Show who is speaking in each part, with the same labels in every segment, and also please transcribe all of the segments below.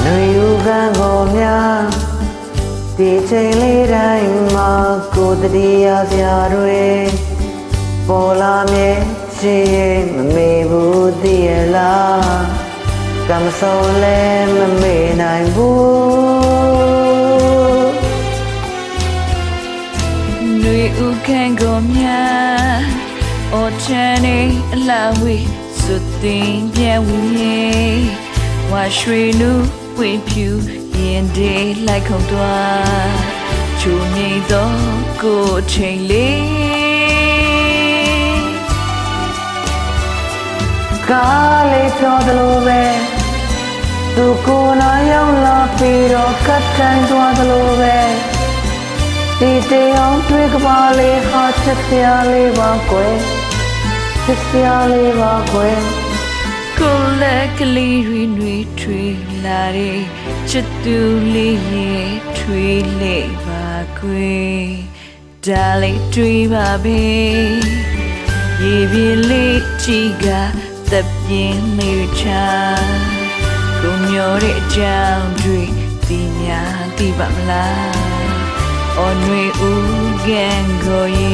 Speaker 1: ကန်ကိုများဒီချိန်လေးတိုင်းမှာကိုတတိယစရာတွေပေါ်လာမြဲရှိရင်မမေ့ဘူးသိရလားကံမဆုံးလဲမမေ့နိုင်ဘူး
Speaker 2: 女无看过面，我见你来为注定变为你，我水路为漂，眼底来空多，祝你多过千里。
Speaker 1: ကားလေးပြောသလိုပဲသူကိုယ်တော်ရောက်လာပြီးတော့ကတ်တိုင်းသွားသလိုပဲဒီတရားတွေ့ကပါလေးဟာချက်စရာလေးပါကွယ်ချက်စရာလေးပါကွယ်
Speaker 2: ကိုယ်လက်ကလေးတွေထွေလာတဲ့ချစ်သူလေးရဲ့ထွေလေးပါကွယ်ဒါလေးတွေ့ပါပဲရေပြင်းလေးချီကသက်ပြင်းလေးချာကိုမျိုးတဲ့အကြောင်းတွေသိများသိပါမလားအော်ຫນွေဦးကန်ကိုရေ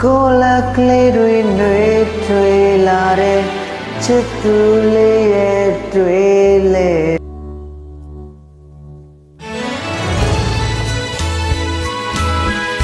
Speaker 1: ကိုယ်လက်ကလေးတွေထွေလာတဲ့ချစ်သူလေး